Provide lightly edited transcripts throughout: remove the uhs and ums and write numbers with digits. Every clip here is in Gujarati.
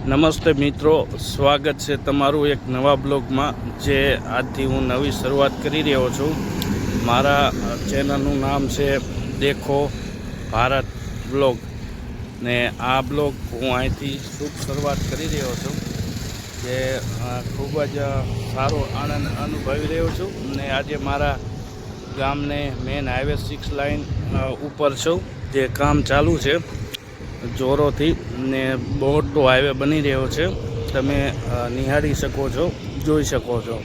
નમસ્તે મિત્રો, સ્વાગત છે તમારું એક નવા બ્લોગમાં જે આજથી હું નવી શરૂઆત કરી રહ્યો છું। મારા ચેનલનું નામ છે દેખો ભારત બ્લોગ ને આ બ્લોગ હું અહીંથી શુભ શરૂઆત કરી રહ્યો છું જે ખૂબ જ સારો આનંદ અનુભવી રહ્યો છું ને આજે મારા ગામને મેન હાઈવે 6 લાઇન ઉપર છું જે કામ ચાલુ છે જોરોથી ને મોટો હાઈવે બની રહ્યો છે। તમે નિહાળી શકો છો, જોઈ શકો છો।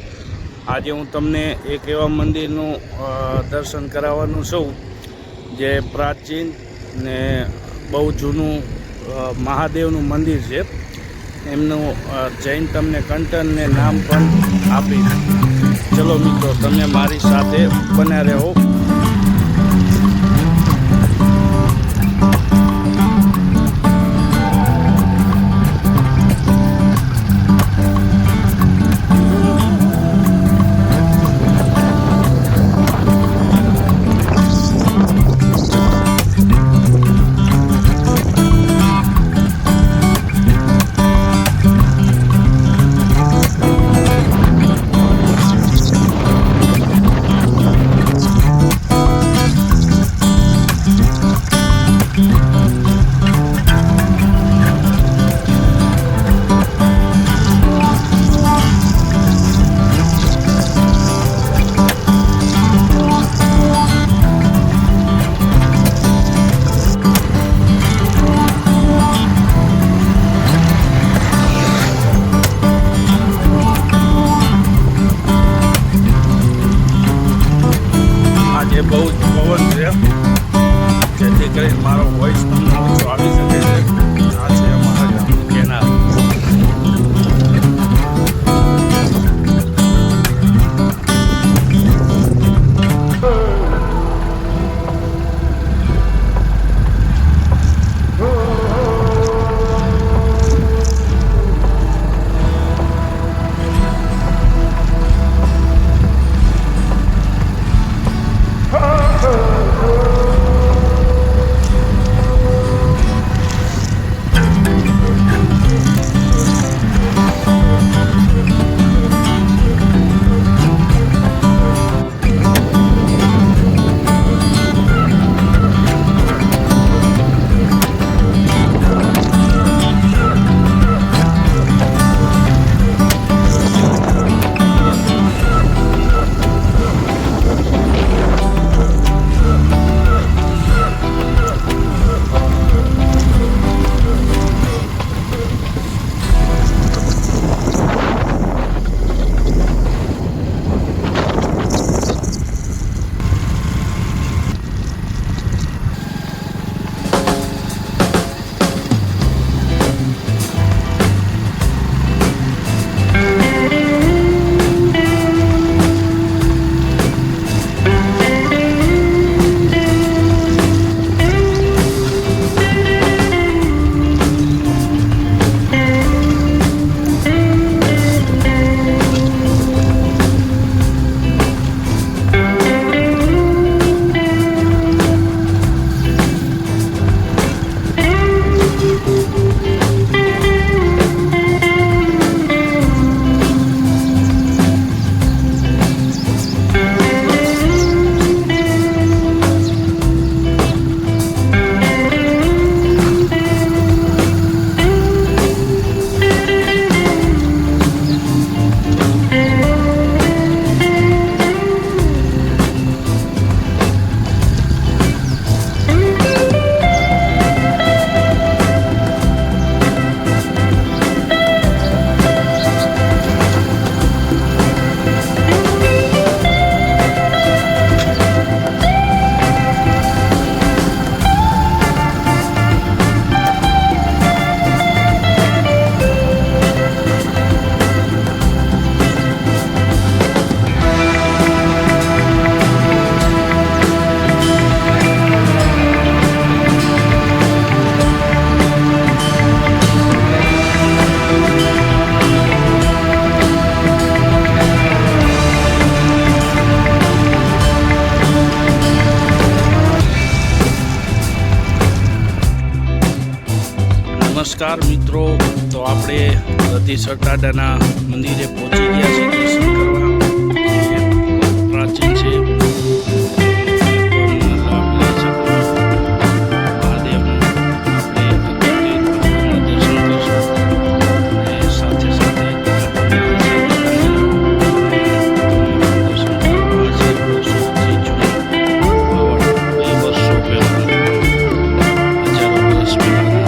આજે હું તમને એક એવા મંદિરનું દર્શન કરાવવાનું છું જે પ્રાચીન ને બહુ જૂનું મહાદેવનું મંદિર છે। એમનું જૈન તમને કંટન ને નામ પણ આપીશ। ચલો મિત્રો, તમે મારી સાથે બન્યા રહો। નમસ્કાર મિત્રો, તો આપણે રતીસર દાદાના મંદિરે પહોંચી ગયા છીએ દર્શન કરવા. જે પ્રાચીન છે, પણ લાભ લઈ શકો. મહાદેવનું આપણે દર્શન કરશું અને સાથે સાથે દર્શન કરવા છે. વર્ષોથી જૂનું પાવન 2 વર્ષો પહેલાં, હજારો વર્ષ પહેલાંના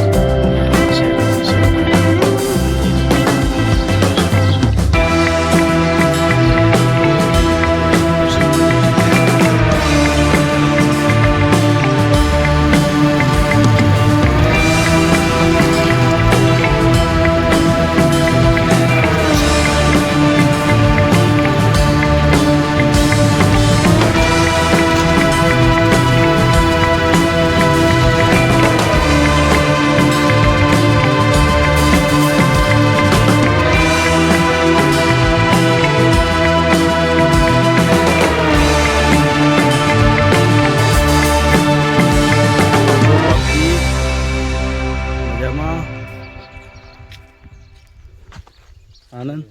આનંદ.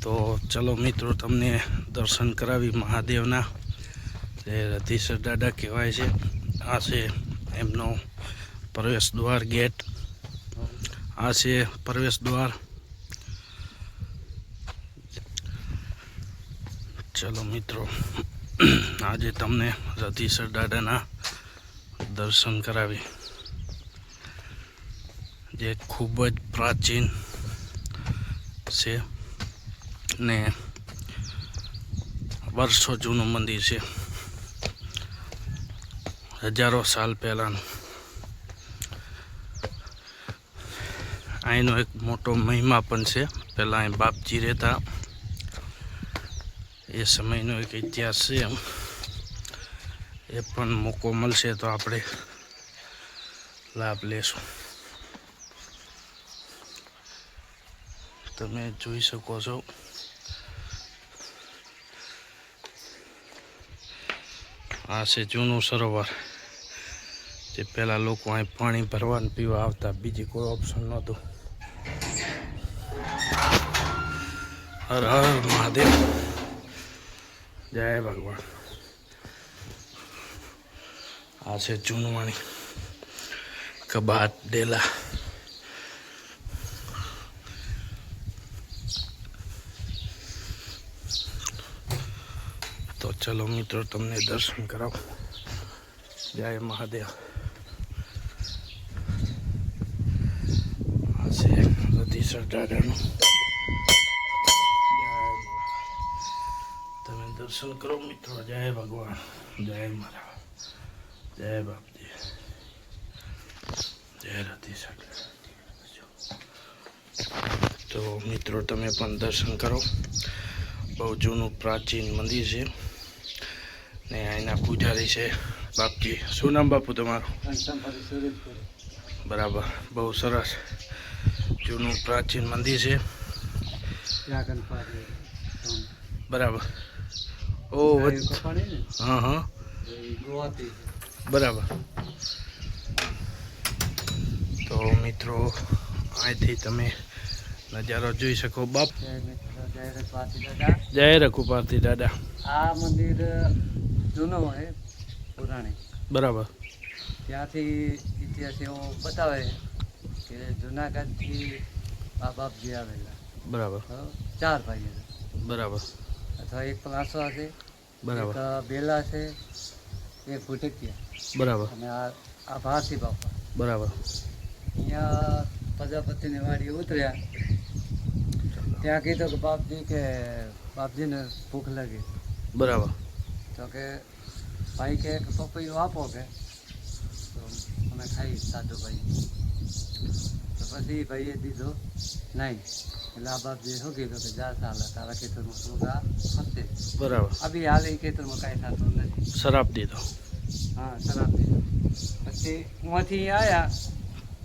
તો ચલો મિત્રો, તમને દર્શન કરાવી મહાદેવના. જે રતીસર દાદા કહેવાય છે. આ છે એમનો પ્રવેશ દ્વાર, ગેટ. આ છે પ્રવેશ દ્વાર. ચલો મિત્રો, આજે તમને રતીસર દાદાના દર્શન કરાવી, જે ખૂબ જ પ્રાચીન છે ને વર્ષો જૂનું મંદિર છે, હજારો સાલ પહેલાંનું. અહીંનો એક મોટો મહિમા પણ છે. પહેલાં અહીં બાપજી રહેતા, એ સમયનો એક ઇતિહાસ છે. એ પણ મોકો મળશે તો આપણે લાભ લેશું. તમે જોઈ શકો છો, આ છે જૂનું સરોવર. જે પહેલાં લોકો અહીં પાણી ભરવા પીવા આવતા, બીજી કોઈ ઓપ્શન નહોતું. હર હર મહાદેવ, જય ભગવાન. આ છે જૂનવાણી કબાટ ડેલા. તો ચલો મિત્રો, તમને દર્શન કરાવો. જય મહાદેવ. આ છે રતીસર દાદાનું. તમે દર્શન કરો મિત્રો. જય ભગવાન, જય મારા, જય બાપજી, જય રતીસર. તો મિત્રો, તમે પણ દર્શન કરો. બહુ જૂનું પ્રાચીન મંદિર છે ને અહીંના પૂજારી છે બાપજી. શું નામ બાપુ તમારું? બરાબર, બહુ સરસ જૂનું પ્રાચીન મંદિર છે. બરાબર. ઓ હા હા, બરાબર. તો મિત્રો, અહીંથી તમે નજારો જોઈ શકો. બાપ જય રઘુપારતી દાદા. આ મંદિર જૂનું છે, પુરાણી. બરાબર. ત્યાંથી ઇતિહાસ એવો બતાવે કે જુનાગઢથી આ બાપજી આવેલા. બરાબર. 4 ભાઈ હતા. બરાબર. અથવા એક પ્લાસવા છે, બરાબર. એક બેલા છે, એક ભૂટકિયા. બરાબર. અને આ ભારતી બાપા. બરાબર. અહીંયા પ્રજાપતિની વાડી ઉતર્યા. ત્યાં કીધું કે બાપજીને ભૂખ લાગી. બરાબર. તો કે ભાઈ કે પપૈયું આપો કે તો અમે ખાઈ સાધુ ભાઈ. તો પછી ભાઈએ દીધો નહીં. એટલે આ બાપજીએ શું કીધું કે જા ચાલે, તારા ખેતરમાં પૂરા ફરશે. બરાબર. અભી હાલ એ ખેતરમાં કાંઈ થતું નથી. શરાબ દીધો. હા, શરાબ દીધો. પછી ઉંથી આવ્યા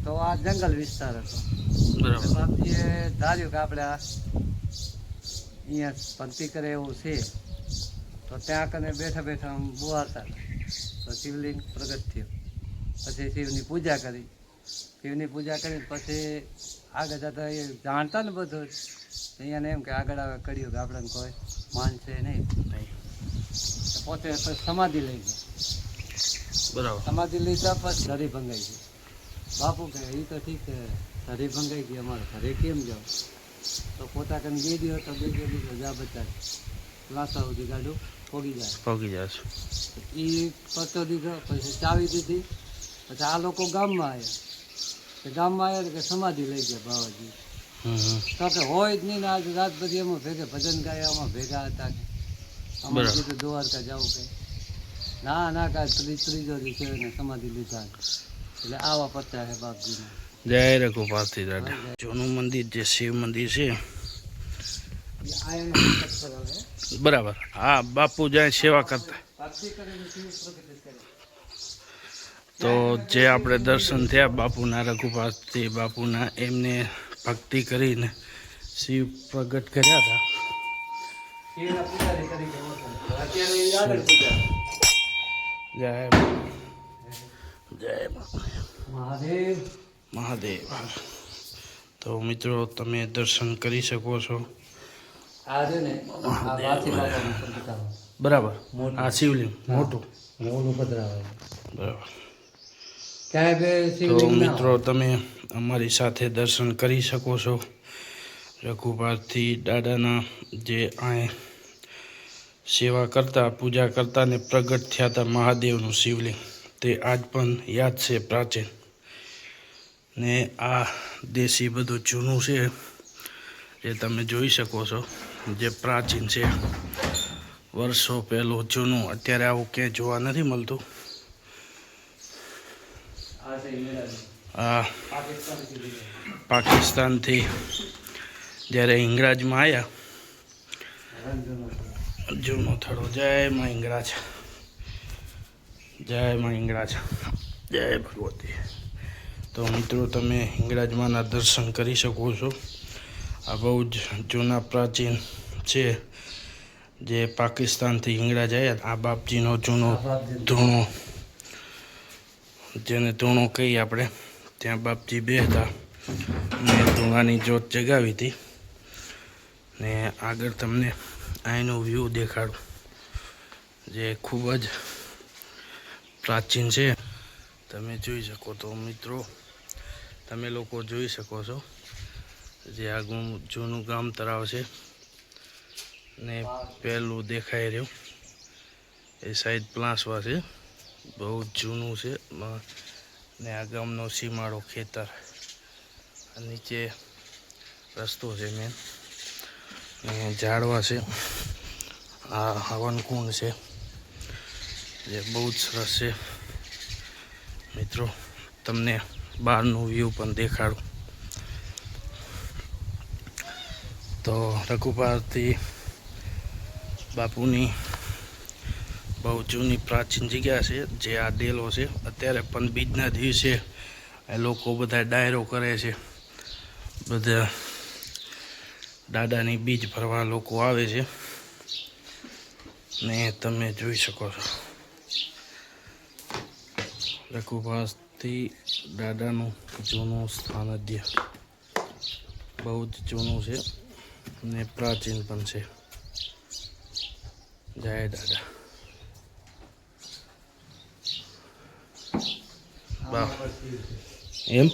તો આ જંગલ વિસ્તાર હતો. બરાબર. બાપજીએ ધાર્યું કે આપણે અહીંયા પંક્તિ કરે એવું છે. તો ત્યાં કને બેઠા બેઠા આમ બોવાતા તો શિવલિંગ પ્રગટ થયું. પછી શિવની પૂજા કરી. શિવની પૂજા કરીને પછી આગળ જતા એ જાણતા ને બધું અહીંયાને એમ કે આગળ આવે કર્યું કે આપણને કોઈ માનશે નહીં. તો પોતે પછી સમાધિ લઈ ગઈ. બરાબર. સમાધિ લીધા પછી ધરી ભંગાઈ ગઈ. બાપુ કે એ તો ઠીક છે, ધરી ભંગાઈ ગઈ, અમારે ઘરે કેમ જાવ? તો પોતા કરીને ગેડી હતો, બે ગેડી જા બચાવ લાસા સુધી ગાડું પોગી જાય છે. એ પતો દીધો, પછી ચાવી દીધી. પછી આ લોકો ગામમાં આવ્યા. ગામમાં આવ્યા કે સમાધિ લઈ ગયા બાવાજી. તો કે હોય જ નહીં ને આજ રાત બધી એમાં ભજન ગાયા, આમાં ભેગા હતા કે અમારે કીધું દ્વારકા જવું કે ના કાંઈ ત્રીજો દિવસે એને સમાધિ લીધા. એટલે આવા પત્તા છે બાપજીના. જય રઘુપારથી દાદા. જૂનું મંદિર જે શિવ મંદિર છે બરાબર. હા, બાપુ જાય સેવા કરતા. તો જે આપણે દર્શન થયા બાપુના, રઘુપારથી બાપુના, એમને ભક્તિ કરીને શિવ પ્રગટ કર્યા હતા. જય મહાદેવ મહાદેવ. તો મિત્રો તમે દર્શન કરી શકો છો. બરાબર. આ શિવલિંગ મોટું બરાબર. તો મિત્રો તમે અમારી સાથે દર્શન કરી શકો છો. રઘુપારથી દાદાના જે આ સેવા કરતા, પૂજા કરતા ને પ્રગટ થયા હતા મહાદેવનું શિવલિંગ, તે આજ પણ યાદ છે, પ્રાચીન. ને આ દેશી બધું જૂનું છે જે તમે જોઈ શકો છો, જે પ્રાચીન છે, વર્ષો પહેલું જૂનું. અત્યારે આવું ક્યાંય જોવા નથી મળતું. આ પાકિસ્તાનથી જ્યારે ઇંગ્રાજમાં આવ્યા, જૂનો થડો. જય માં ઇંગરાજ, જય માં ઇંગરાજ, જય ભગવતી. તો મિત્રો તમે હિંગળાજમાના દર્શન કરી શકો છો. આ બહુ જ જૂના પ્રાચીન છે, જે પાકિસ્તાનથી હિંગળાજ આવ્યા. આ બાપજીનો જૂનો ધૂણો, જેને ધૂણો કહીએ આપણે, ત્યાં બાપજી બે હતા ને ધૂણાની જોત જગાવી હતી. ને આગળ તમને અહીંનો વ્યૂ દેખાડું, જે ખૂબ જ પ્રાચીન છે. તમે જોઈ શકો. તો મિત્રો તમે લોકો જોઈ શકો છો, જે આ જૂનું ગામ તળાવ છે ને પહેલું દેખાઈ રહ્યું એ સાઈડ પ્લાસવા છે, બહુ જ જૂનું છે. ને આ ગામનો સીમાડો ખેતર, નીચે રસ્તો છે મેન, ને ઝાડવા છે. આ હવનકુંડ છે, જે બહુ જ સરસ છે. મિત્રો તમને બહારનું વ્યૂ પણ દેખાડું. તો રઘુપારથી બાપુની બહુ જૂની પ્રાચીન જગ્યા છે, જે આ ડેલો છે. અત્યારે પણ બીજના દિવસે એ લોકો બધા ડાયરો કરે છે, બધા દાદાની બીજ ભરવા લોકો આવે છે. ને તમે જોઈ શકો છો રઘુપારથી દાદાનું જૂનું સ્થાનધ્ય બહુ જ જૂનું છે ને પ્રાચીન પણ છે. જય દાદા. એમ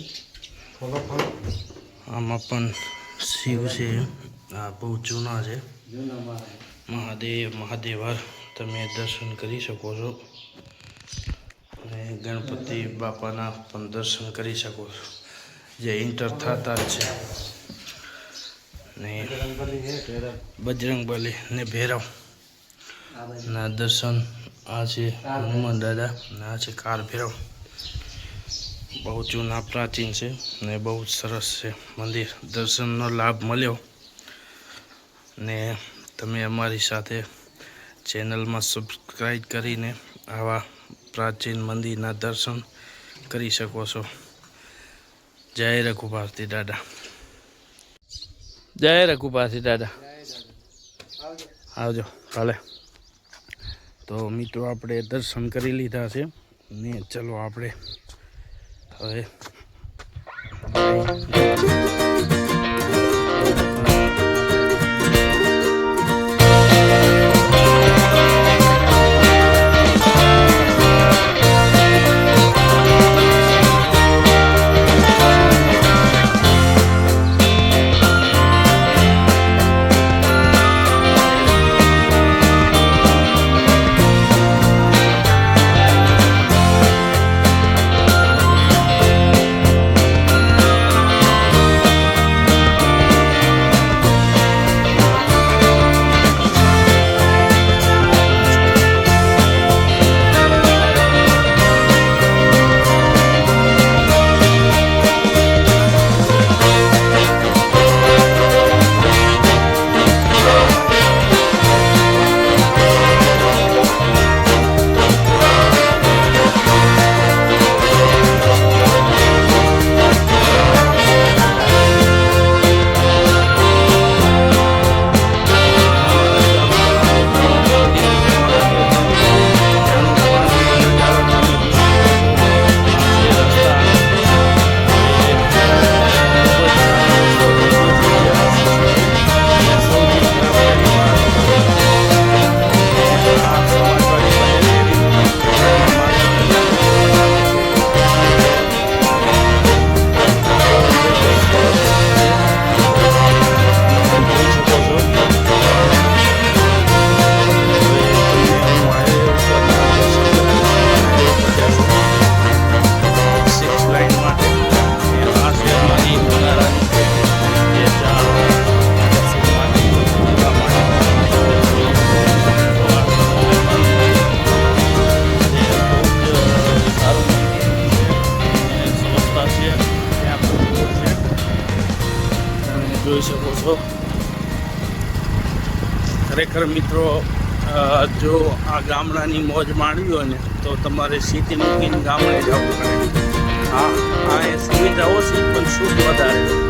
આમાં પણ શિવ છે. આ બહુ જૂના છે. મહાદેવર તમે દર્શન કરી શકો છો. અને ગણપતિ બાપાના પણ દર્શન કરી શકો છો, જે એન્ટર થતા જ છે. ને બજરંગબલી ને ભૈરવ ના દર્શન. આ છે હનુમાન દાદા ને આ છે કાળ ભૈરવ. બહુ જૂના પ્રાચીન છે ને બહુ સરસ છે મંદિર. દર્શનનો લાભ મળ્યો ને તમે અમારી સાથે ચેનલમાં સબસ્ક્રાઈબ કરીને આવા પ્રાચીન મંદિરના દર્શન કરી શકો છો. જય રઘુપારથી દાદા. જય રઘુપારથી દાદા. આવજો કાલે. તો મિત્રો આપણે દર્શન કરી લીધા છે ને ચલો આપણે હવે જોઈ શકો છો. ખરેખર મિત્રો, જો આ ગામડાની મોજ માણવી હોય ને તો તમારે સિટી મૂકીને ગામડે જવું પડે. હા, એ સુવિધાઓ છે પણ શુદ્ધ વધારે.